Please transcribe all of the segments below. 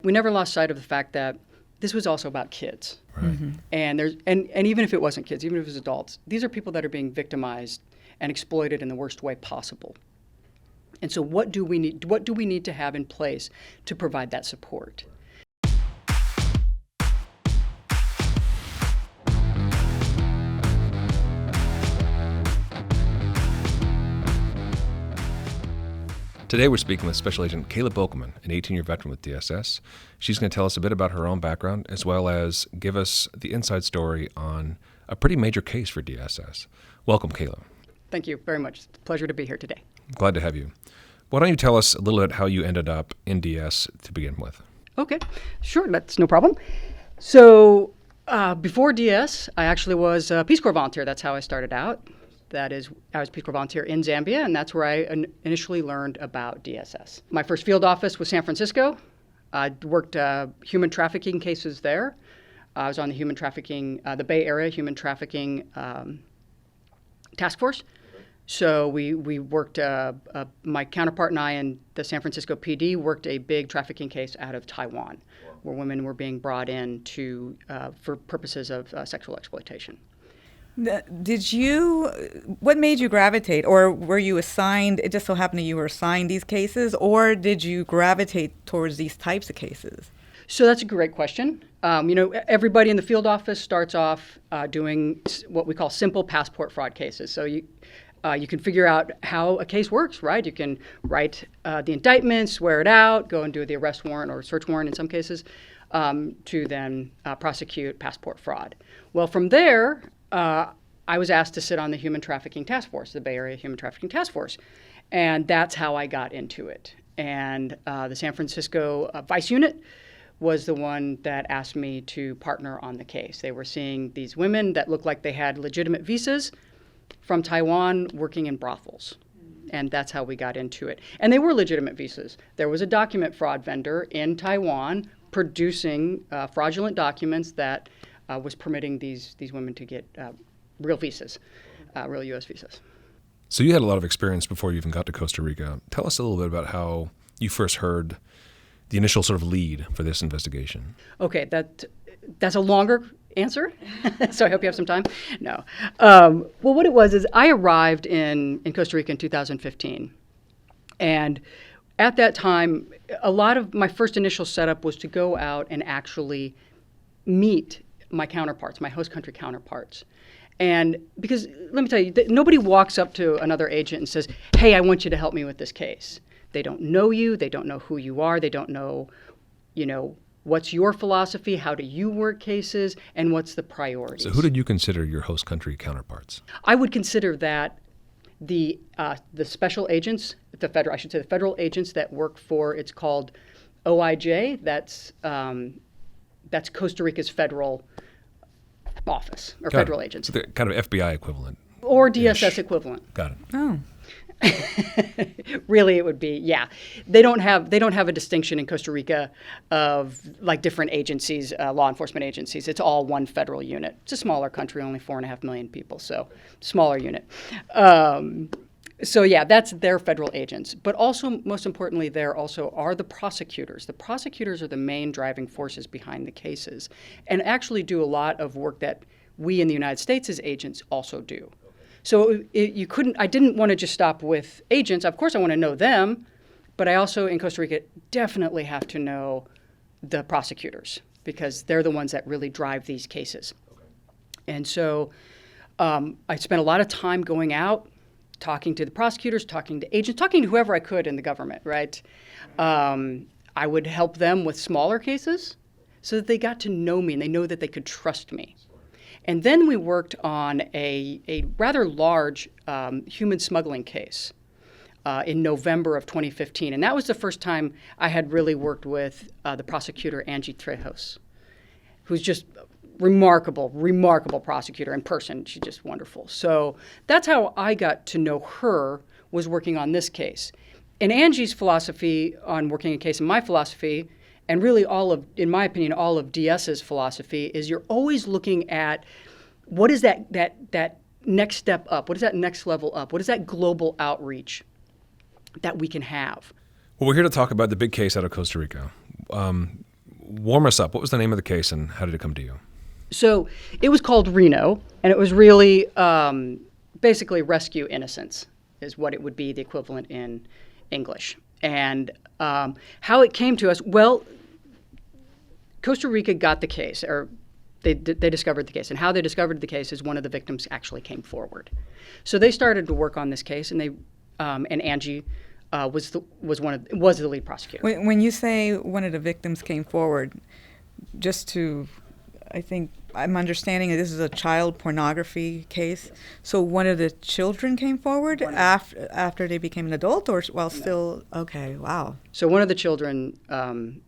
We never lost sight of the fact that this was also about kids. Right. And even if it wasn't kids, even if it was adults, these are people that are being victimized and exploited in the worst way possible. And so what do we need to have in place to provide that support? Today we're speaking with Special Agent Kayla Bokelman, an 18-year veteran with DSS. She's going to tell us a bit about her own background as well as give us the inside story on a pretty major case for DSS. Welcome, Kayla. Thank you very much. It's a pleasure to be here today. Glad to have you. Why don't you tell us a little bit how you ended up in DS to begin with? Okay, sure, that's no problem. So before DS, I actually was a Peace Corps volunteer. That's how I started out. That is, I was a Peace Corps volunteer in Zambia, and that's where I initially learned about DSS. My first field office was San Francisco. I worked human trafficking cases there. I was on the human trafficking, the Bay Area Human Trafficking Task Force. So we worked, my counterpart and I in the San Francisco PD worked a big trafficking case out of Taiwan, where women were being brought in for purposes of sexual exploitation. What made you gravitate, or were you assigned, it just so happened that you were assigned these cases, or did you gravitate towards these types of cases? So that's a great question. Everybody in the field office starts off doing what we call simple passport fraud cases. So you can figure out how a case works, right? You can write the indictment, swear it out, go and do the arrest warrant or search warrant in some cases, to then prosecute passport fraud. Well, from there, I was asked to sit on the Human Trafficking Task Force, the Bay Area Human Trafficking Task Force, and that's how I got into it. And the San Francisco Vice Unit was the one that asked me to partner on the case. They were seeing these women that looked like they had legitimate visas from Taiwan working in brothels. And that's how we got into it. And they were legitimate visas. There was a document fraud vendor in Taiwan producing fraudulent documents that was permitting these women to get real visas, real U.S. visas. So you had a lot of experience before you even got to Costa Rica. Tell us a little bit about how you first heard the initial sort of lead for this investigation. Okay, that's a longer answer, so I hope you have some time. No. Well, what it was is I arrived in Costa Rica in 2015, and at that time, a lot of my first initial setup was to go out and actually meet my counterparts, my host country counterparts. And because, let me tell you, nobody walks up to another agent and says, hey, I want you to help me with this case. They don't know you, they don't know who you are, they don't know, what's your philosophy, how do you work cases, and what's the priorities. So who did you consider your host country counterparts? I would consider that the special agents, the federal agents that work for, it's called OIJ, that's Costa Rica's federal office or federal agency. So the kind of FBI equivalent. Or DSS equivalent. Got it. Oh. Really, it would be, yeah. They don't have a distinction in Costa Rica of like different agencies, law enforcement agencies. It's all one federal unit. It's a smaller country, only 4.5 million people, so smaller unit. So yeah, that's their federal agents. But also, most importantly, there also are the prosecutors. The prosecutors are the main driving forces behind the cases and actually do a lot of work that we in the United States as agents also do. So I didn't want to just stop with agents. Of course I want to know them, but I also in Costa Rica definitely have to know the prosecutors because they're the ones that really drive these cases. And so I spent a lot of time going out, talking to the prosecutors, talking to agents, talking to whoever I could in the government, right? I would help them with smaller cases so that they got to know me and they know that they could trust me. And then we worked on a rather large human smuggling case in November of 2015. And that was the first time I had really worked with the prosecutor, Angie Trejos, who's just remarkable prosecutor in person. She's just wonderful. So that's how I got to know her, was working on this case. And Angie's philosophy on working a case and my philosophy, and really in my opinion, all of DS's philosophy is you're always looking at what is that next step up? What is that next level up? What is that global outreach that we can have? Well, we're here to talk about the big case out of Costa Rica. warm us up. What was the name of the case and how did it come to you? So it was called Reno, and it was really basically rescue innocence is what it would be, the equivalent in English. And how it came to us, well, Costa Rica got the case, or they discovered the case. And how they discovered the case is one of the victims actually came forward. So they started to work on this case, and and Angie was the lead prosecutor. When you say one of the victims came forward, I think I'm understanding that this is a child pornography case. So one of the children came forward after they became an adult, or while still? Okay, wow. So one of the children, one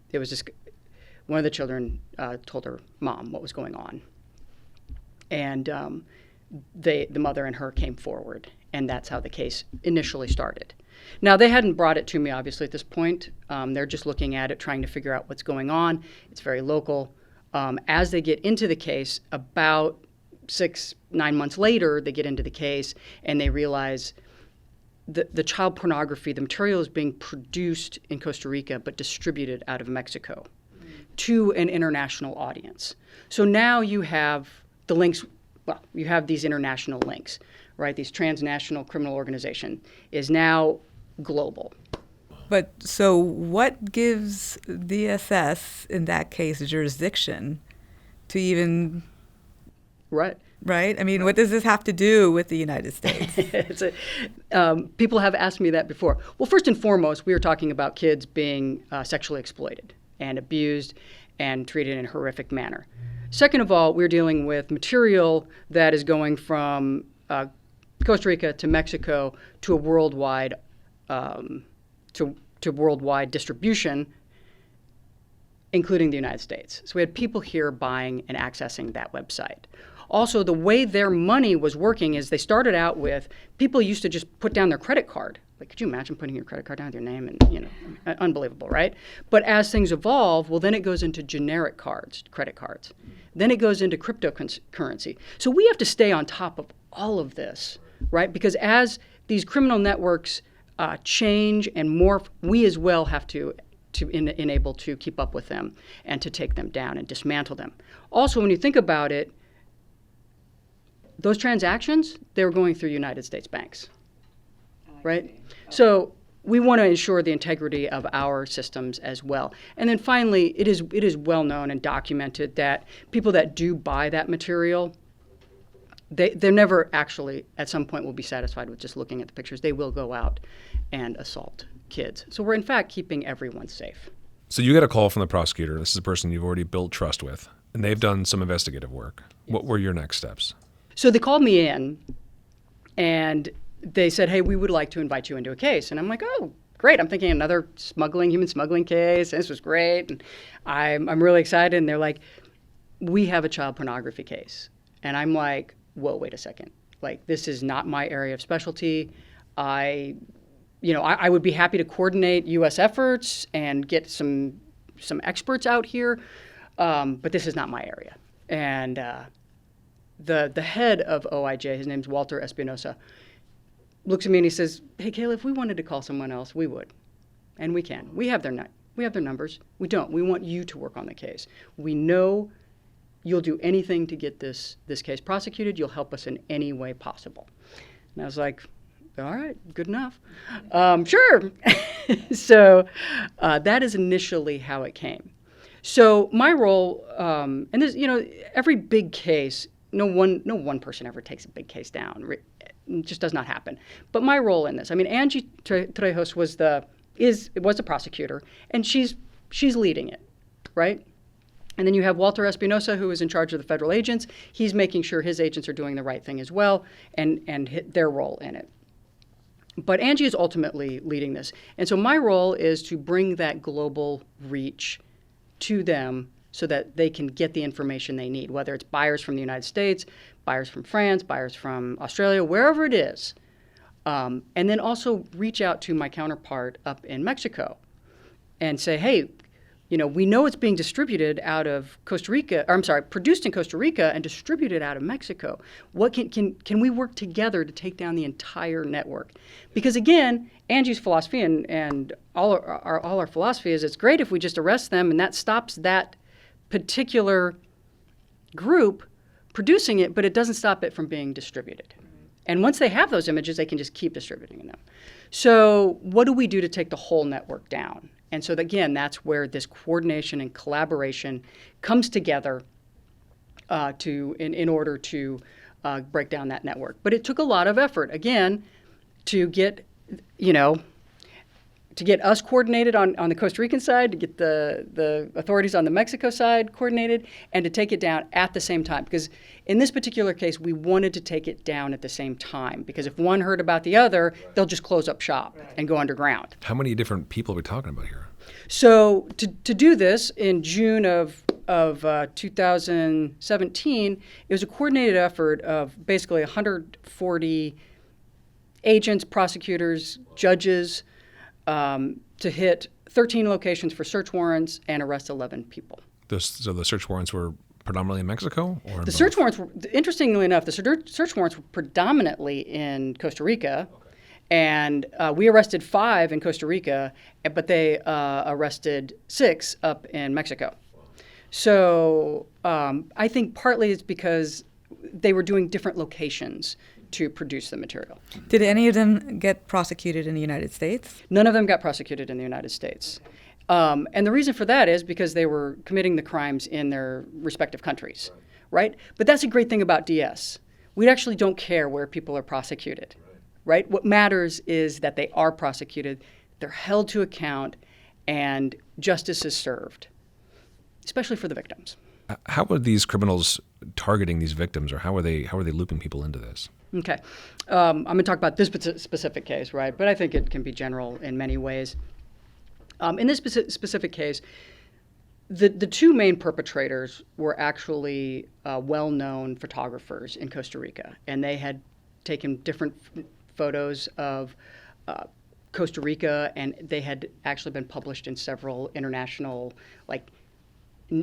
of the children told her mom what was going on, and the mother and her came forward, and that's how the case initially started. Now, they hadn't brought it to me, obviously, at this point. They're just looking at it, trying to figure out what's going on. It's very local. As they get into the case, about 6-9 months later, they get into the case and they realize the child pornography, the material is being produced in Costa Rica but distributed out of Mexico to an international audience. So now you have the links, well, you have these international links, right? These transnational criminal organization is now global. But so what gives DSS in that case jurisdiction to even... Right. Right? I mean, what does this have to do with the United States? People have asked me that before. Well, first and foremost, we were talking about kids being sexually exploited and abused and treated in a horrific manner. Second of all, we're dealing with material that is going from Costa Rica to Mexico to a worldwide to worldwide distribution, including the United States. So we had people here buying and accessing that website. Also, the way their money was working is they started out with, people used to just put down their credit card. Like, could you imagine putting your credit card down with your name? And, unbelievable, right? But as things evolve, well, then it goes into generic cards, credit cards. Then it goes into cryptocurrency. So we have to stay on top of all of this, right? Because as these criminal networks change and morph, we as well have to enable to keep up with them and to take them down and dismantle them. Also, when you think about it, those transactions, they were going through United States banks, right? So we want to ensure the integrity of our systems as well. And then finally, it is well known and documented that people that do buy that material, they're never actually, at some point, will be satisfied with just looking at the pictures. They will go out and assault kids. So we're, in fact, keeping everyone safe. So you get a call from the prosecutor. This is a person you've already built trust with, and they've done some investigative work. Yes. What were your next steps? So they called me in, and they said, hey, we would like to invite you into a case. And I'm like, oh, great. I'm thinking another human smuggling case. This was great. And I'm really excited. And they're like, we have a child pornography case. And I'm like, whoa, wait a second. Like, this is not my area of specialty. I would be happy to coordinate U.S. efforts and get some experts out here, but this is not my area. And the head of OIJ, his name's Walter Espinosa, looks at me and he says, hey, Kayla, if we wanted to call someone else, we would. And we can. We have their numbers. We don't. We want you to work on the case. We know you'll do anything to get this case prosecuted. You'll help us in any way possible. And I was like, all right, good enough. Sure. So that is initially how it came. So my role, and this, every big case, no one person ever takes a big case down. It just does not happen. But my role in this, Angie Trejos was the prosecutor, and she's leading it, right? And then you have Walter Espinosa, who is in charge of the federal agents. He's making sure his agents are doing the right thing as well, and hit their role in it. But Angie is ultimately leading this. And so my role is to bring that global reach to them so that they can get the information they need, whether it's buyers from the United States, buyers from France, buyers from Australia, wherever it is. And then also reach out to my counterpart up in Mexico and say, hey, we know it's being distributed out of Costa Rica, produced in Costa Rica and distributed out of Mexico. What can we work together to take down the entire network? Because again, Angie's philosophy and all our philosophy is it's great if we just arrest them and that stops that particular group producing it, but it doesn't stop it from being distributed. And once they have those images, they can just keep distributing them. So what do we do to take the whole network down? And so again, that's where this coordination and collaboration comes together in order to break down that network. But it took a lot of effort, again, to get, to get us coordinated on the Costa Rican side, to get the authorities on the Mexico side coordinated, and to take it down at the same time. Because in this particular case, we wanted to take it down at the same time. Because if one heard about the other, they'll just close up shop and go underground. How many different people are we talking about here? So to do this, in June of 2017, it was a coordinated effort of basically 140 agents, prosecutors, judges, to hit 13 locations for search warrants and arrest 11 people. So the search warrants were predominantly in Mexico? Or the search warrants were, interestingly enough, the search warrants were predominantly in Costa Rica. And we arrested 5 in Costa Rica, but they arrested 6 up in Mexico. So I think partly it's because they were doing different locations to produce the material. Did any of them get prosecuted in the United States? None of them got prosecuted in the United States. And the reason for that is because they were committing the crimes in their respective countries, right? But that's a great thing about DS. We actually don't care where people are prosecuted, right? What matters is that they are prosecuted, they're held to account, and justice is served, especially for the victims. How are these criminals targeting these victims, or how are they looping people into this? Okay. I'm going to talk about this specific case, right? But I think it can be general in many ways. In this specific case, the 2 main perpetrators were actually well-known photographers in Costa Rica, and they had taken different photos of Costa Rica, and they had actually been published in several international,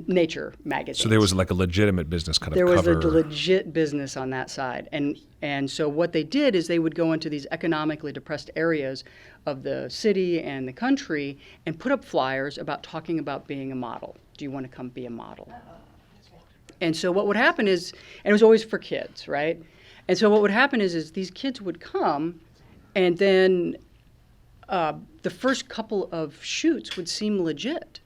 nature magazines. So there was like a legitimate business kind of cover. There was a legit business on that side. And so what they did is they would go into these economically depressed areas of the city and the country and put up flyers about talking about being a model. Do you want to come be a model? And so what would happen is, and it was always for kids, right? And so what would happen is these kids would come, and then the first couple of shoots would seem legit.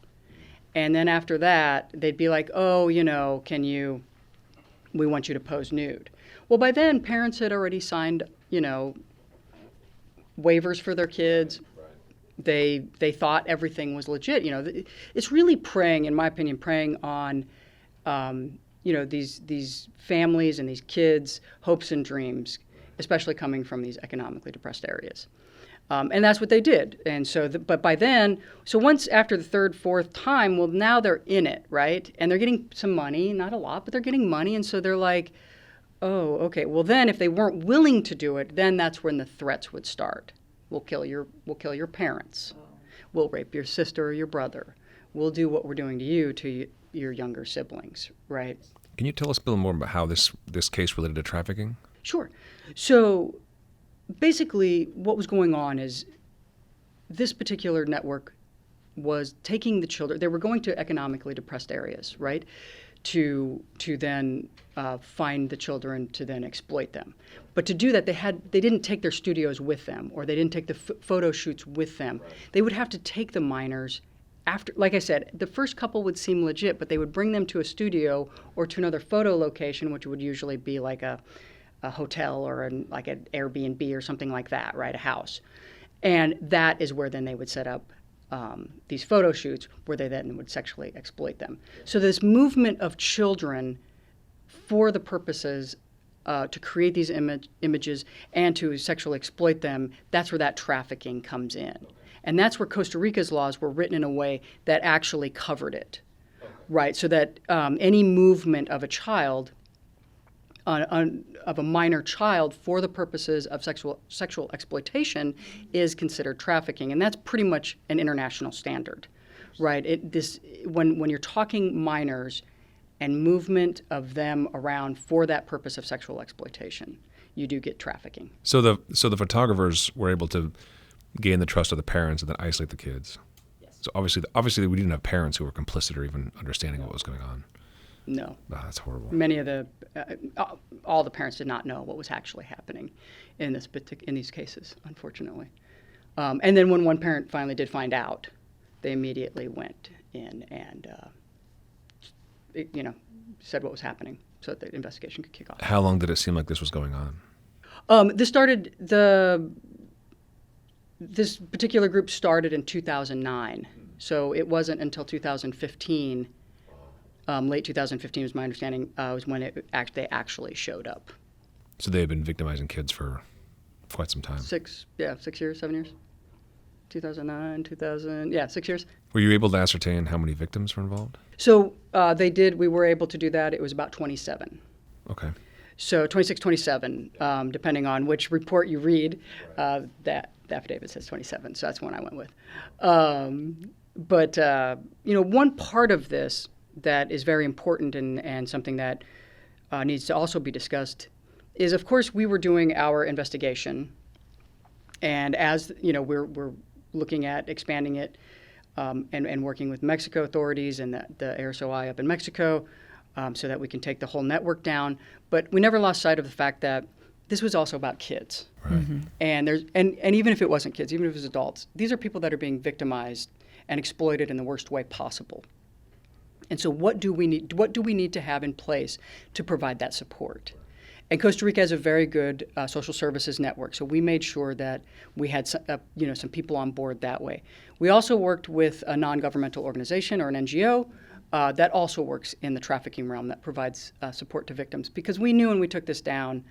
And then after that, they'd be like, oh, we want you to pose nude. Well, by then, parents had already signed, waivers for their kids. They thought everything was legit. It's really preying, in my opinion, on, these families and these kids' hopes and dreams, especially coming from these economically depressed areas. And that's what they did. And so, but by then, so once after the 3rd, 4th time, well, now they're in it, right? And they're getting some money, not a lot, but they're getting money. And so they're like, oh, okay. Well, then if they weren't willing to do it, then that's when the threats would start. We'll kill your parents. We'll rape your sister or your brother. We'll do what we're doing to you to your younger siblings, right? Can you tell us a little more about how this case related to trafficking? Sure. So basically, what was going on is this particular network was taking the children. They were going to economically depressed areas, right, to then find the children to then exploit them. But to do that, they didn't take their studios with them, or they didn't take the photo shoots with them. Right. They would have to take the minors after. Like I said, the first couple would seem legit, but they would bring them to a studio or to another photo location, which would usually be like a hotel or like an Airbnb or something like that, right, a house. And that is where then they would set up these photo shoots where they then would sexually exploit them. So this movement of children for the purposes to create these images and to sexually exploit them, that's where that trafficking comes in. And that's where Costa Rica's laws were written in a way that actually covered it, right? So that any movement of a child of a minor child for the purposes of sexual exploitation is considered trafficking, and that's pretty much an international standard, right? When you're talking minors and movement of them around for that purpose of sexual exploitation, you do get trafficking. So the photographers were able to gain the trust of the parents and then isolate the kids. Yes. So obviously, we didn't have parents who were complicit or even understanding what was going on. No. Oh, that's horrible. Many of all the parents did not know what was actually happening in these cases, unfortunately. And then when one parent finally did find out, they immediately went in and, said what was happening so that the investigation could kick off. How long did it seem like this was going on? This particular group started in 2009, so it wasn't until 2015. Late 2015 was my understanding, was when they actually showed up. So they had been victimizing kids for quite some time. 6 years, 7 years. 2009, 6 years. Were you able to ascertain how many victims were involved? So we were able to do that. It was about 27. Okay. So 26, 27, depending on which report you read, that the affidavit says 27, so that's one I went with. But one part of this that is very important and something that needs to also be discussed is, of course, we were doing our investigation, and as we're looking at expanding it and working with Mexico authorities and the ARSOI up in Mexico so that we can take the whole network down. But we never lost sight of the fact that this was also about kids. Right. Mm-hmm. And even if it wasn't kids, even if it was adults, these are people that are being victimized and exploited in the worst way possible. And so what do we need to have in place to provide that support? And Costa Rica has a very good social services network, so we made sure that we had some people on board that way. We also worked with a non-governmental organization or an NGO that also works in the trafficking realm that provides support to victims, because we knew when we took this network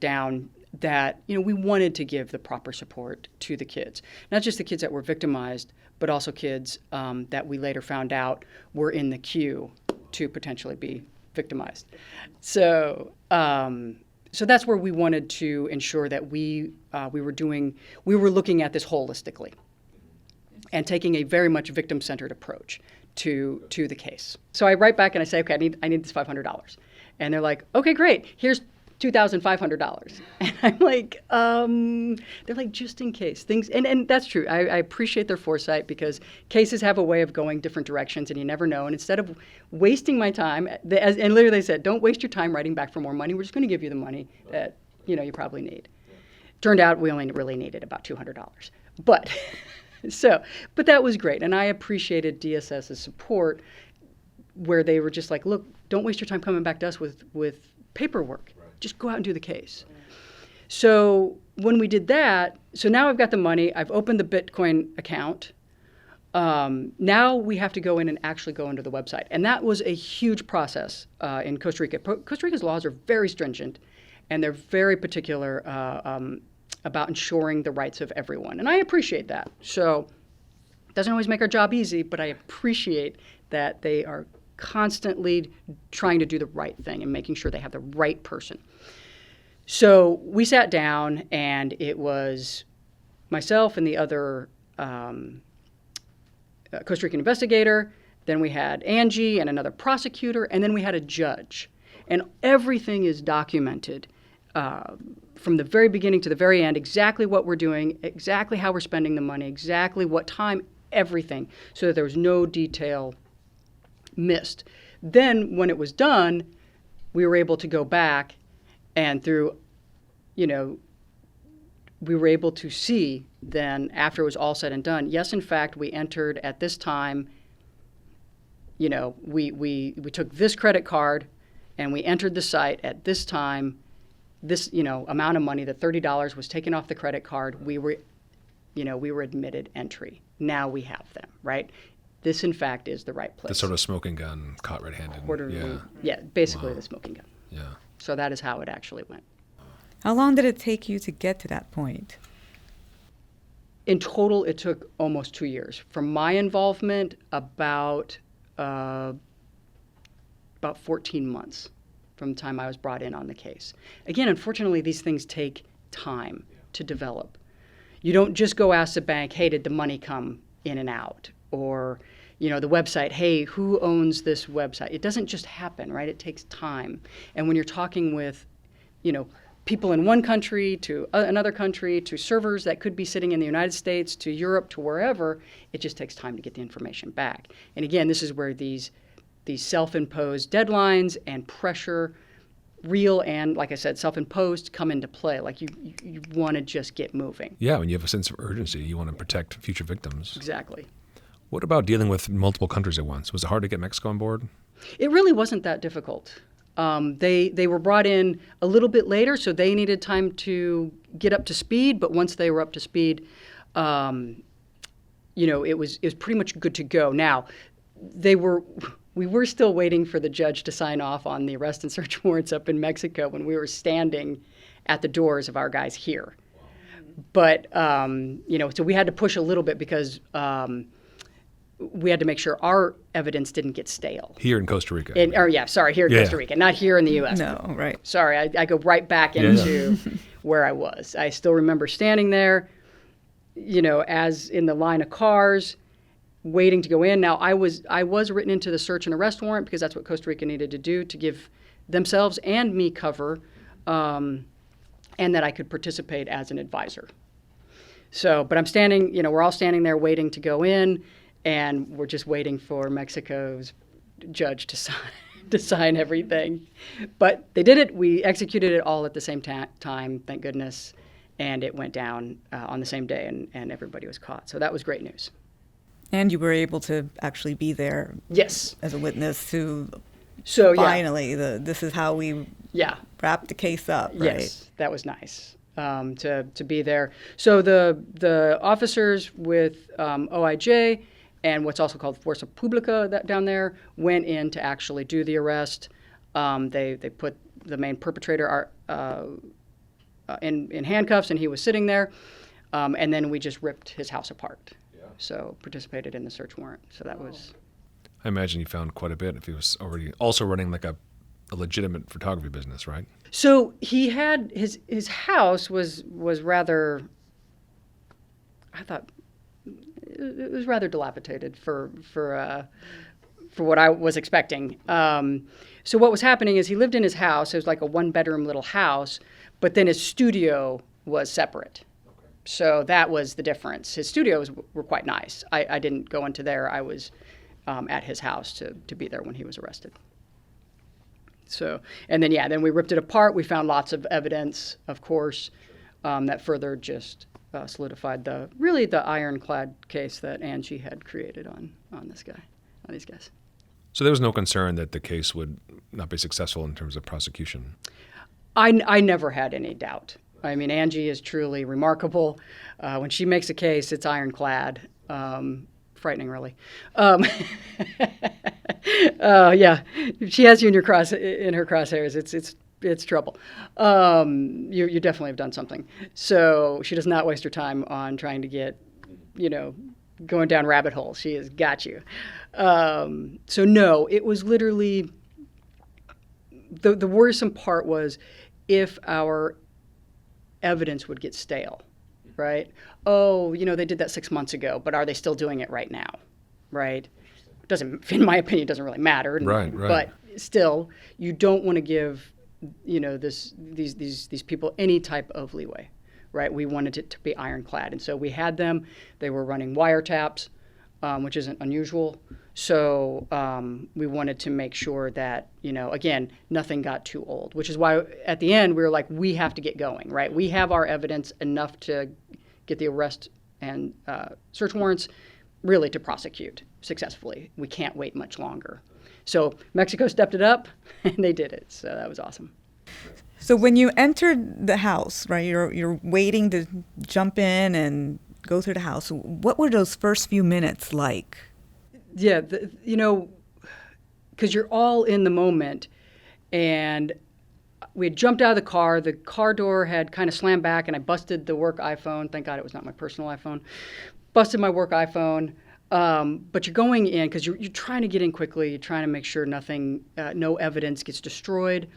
down, that we wanted to give the proper support to the kids, not just the kids that were victimized, but also kids that we later found out were in the queue to potentially be victimized. So that's where we wanted to ensure that we were looking at this holistically and taking a very much victim-centered approach to the case. So I write back and I say, okay, I need this $500, and they're like, okay, great, here's $2,500. And I'm like, they're like, just in case things, and that's true. I appreciate their foresight, because cases have a way of going different directions and you never know. And instead of wasting my time, and literally they said, don't waste your time writing back for more money. We're just going to give you the money that, you probably need. Turned out we only really needed about $200. But that was great. And I appreciated DSS's support, where they were just like, look, don't waste your time coming back to us with paperwork. Just go out and do the case. So when we did that, so now I've got the money. I've opened the Bitcoin account. Now we have to go in and actually go into the website. And that was a huge process in Costa Rica. Costa Rica's laws are very stringent, and they're very particular about ensuring the rights of everyone. And I appreciate that. So it doesn't always make our job easy, but I appreciate that they are constantly trying to do the right thing and making sure they have the right person. So we sat down, and it was myself and the other Costa Rican investigator. Then we had Angie and another prosecutor, and then we had a judge. And everything is documented from the very beginning to the very end, exactly what we're doing, exactly how we're spending the money, exactly what time, everything, so that there was no detail missed. Then when it was done, we were able to go back, and through, we were able to see then, after it was all said and done, yes, in fact, we entered at this time, we took this credit card and we entered the site at this time, this, amount of money, that $30 was taken off the credit card. We were admitted entry. Now we have them, right? This, in fact, is the right place. The sort of smoking gun caught red-handed. Yeah, basically Wow. the smoking gun. Yeah. So that is how it actually went. How long did it take you to get to that point? In total, it took almost 2 years. From my involvement, about 14 months from the time I was brought in on the case. Again, unfortunately, these things take time to develop. You don't just go ask the bank, hey, did the money come in and out? Or, the website, hey, who owns this website? It doesn't just happen, right? It takes time. And when you're talking with, people in one country to another country to servers that could be sitting in the United States to Europe to wherever. It just takes time to get the information back. And again, this is where these self-imposed deadlines and pressure, real and, like I said, self-imposed, come into play. Like you want to just get moving. Yeah, when you have a sense of urgency, you want to protect future victims. Exactly. What about dealing with multiple countries at once? Was it hard to get Mexico on board? It really wasn't that difficult. They were brought in a little bit later, so they needed time to get up to speed. But once they were up to speed, it was pretty much good to go. Now, we were still waiting for the judge to sign off on the arrest and search warrants up in Mexico when we were standing at the doors of our guys here. But so we had to push a little bit because we had to make sure our evidence didn't get stale. Here in Costa Rica. Here in Costa Rica, not here in the U.S. No, right. Sorry, I go right back into where I was. I still remember standing there, as in the line of cars, waiting to go in. Now, I was written into the search and arrest warrant because that's what Costa Rica needed to do to give themselves and me cover, and that I could participate as an advisor. So, but I'm standing, we're all standing there waiting to go in, and we're just waiting for Mexico's judge to sign everything. But they did it. We executed it all at the same time, thank goodness, and it went down on the same day, and everybody was caught. So that was great news. And you were able to actually be there. Yes. As a witness to finally, this is how we wrap the case up, right? Yes, that was nice to be there. So the officers with OIJ and what's also called Fuerza Pública that down there went in to actually do the arrest. They put the main perpetrator in handcuffs, and he was sitting there. And then we just ripped his house apart. So participated in the search warrant. So that was. I imagine you found quite a bit if he was already also running like a legitimate photography business, right? So he had his house was rather. I thought it was rather dilapidated for what I was expecting. So what was happening is he lived in his house. It was like a 1-bedroom little house, but then his studio was separate. So that was the difference. His studios were quite nice. I didn't go into there. I was at his house to be there when he was arrested. So, and then we ripped it apart. We found lots of evidence, of course, that further just solidified the ironclad case that Angie had created on these guys. So there was no concern that the case would not be successful in terms of prosecution? I never had any doubt. I mean, Angie is truly remarkable. When she makes a case, it's ironclad. Frightening, really. She has you in her crosshairs. It's trouble. You definitely have done something. So she does not waste her time on trying to get, going down rabbit holes. She has got you. So no, it was literally the worrisome part was if our evidence would get stale, right? Oh, they did that 6 months ago, but are they still doing it right now, right? Doesn't, in my opinion, doesn't really matter. Right. But still, you don't want to give, these people any type of leeway, right? We wanted it to be ironclad, and so we had them. They were running wiretaps, which isn't unusual. So we wanted to make sure that, again, nothing got too old, which is why at the end we were like, we have to get going, right? We have our evidence enough to get the arrest and search warrants really to prosecute successfully. We can't wait much longer. So Mexico stepped it up, and they did it. So that was awesome. So when you entered the house, right, you're waiting to jump in and go through the house. What were those first few minutes like? Yeah, because you're all in the moment, and we had jumped out of the car door had kind of slammed back, and I busted the work iPhone. Thank God it was not my personal iPhone. Busted my work iPhone, but you're going in because you're trying to get in quickly. You're trying to make sure no evidence gets destroyed.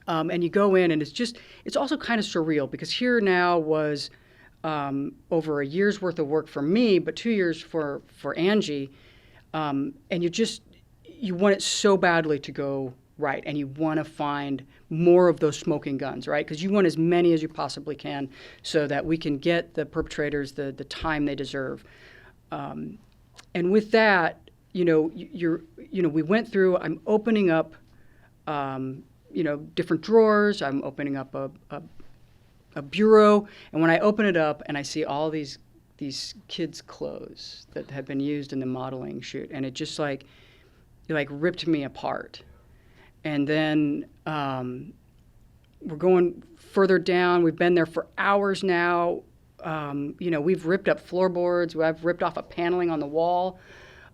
And you go in, and it's also kind of surreal because here now was over a year's worth of work for me, but 2 years for Angie. And you want it so badly to go right, and you want to find more of those smoking guns, right? Because you want as many as you possibly can so that we can get the perpetrators the time they deserve. And with that, we went through. I'm opening up, different drawers. I'm opening up a bureau, and when I open it up and I see all these kids' clothes that have been used in the modeling shoot, and it just it ripped me apart. And then we're going further down. We've been there for hours now. We've ripped up floorboards. I've ripped off a paneling on the wall.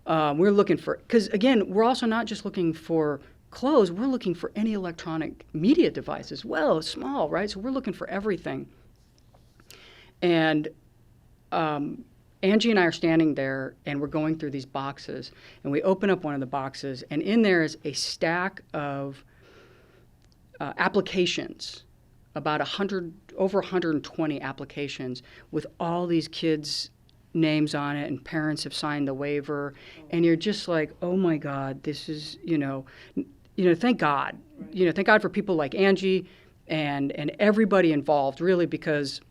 We're looking for, because again, we're also not just looking for clothes. We're looking for any electronic media device as well, small, right? So we're looking for everything. And Angie and I are standing there, and we're going through these boxes, and we open up one of the boxes, and in there is a stack of applications, about over 120 applications with all these kids' names on it, and parents have signed the waiver, and you're just like, oh my God, this is, thank God. Thank God for people like Angie and everybody involved, really, because,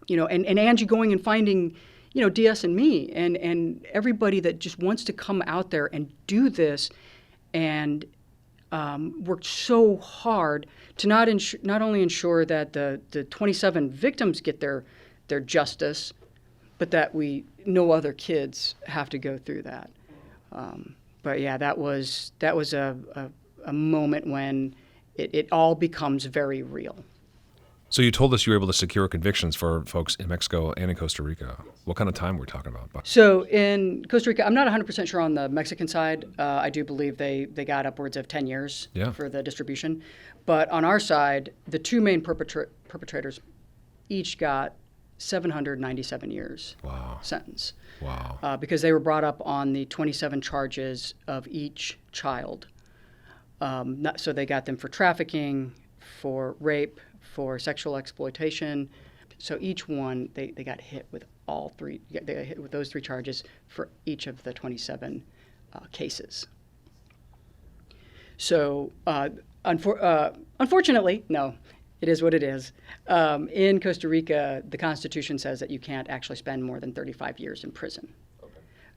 and Angie going and finding, DS and me and everybody that just wants to come out there and do this and worked so hard to not only ensure that the 27 victims get their justice, but that no other kids have to go through that. But yeah, that was a moment when it all becomes very real. So you told us you were able to secure convictions for folks in Mexico and in Costa Rica. What kind of time were we talking about? So in Costa Rica, I'm not 100% sure on the Mexican side. I do believe they got upwards of 10 years for the distribution. But on our side, the two main perpetrators each got 797 years sentence. Wow. Because they were brought up on the 27 charges of each child. So they got them for trafficking, for rape, for sexual exploitation. So each one, they got hit with all three. They got hit with those three charges for each of the 27 cases. So unfortunately, no, it is what it is. In Costa Rica, the Constitution says that you can't actually spend more than 35 years in prison. Okay.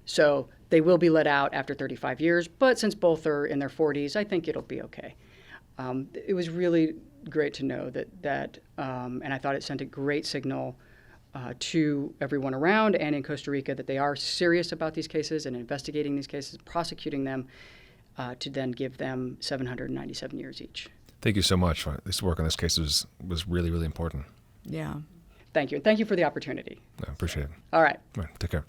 So they will be let out after 35 years, but since both are in their 40s, I think it'll be okay. It was really great to know that and I thought it sent a great signal to everyone around and in Costa Rica that they are serious about these cases and investigating these cases, prosecuting them, to then give them 797 years each. Thank you so much. This work on this case was really, really important. Yeah. Thank you. And thank you for the opportunity. I appreciate it. All right. All right. Take care.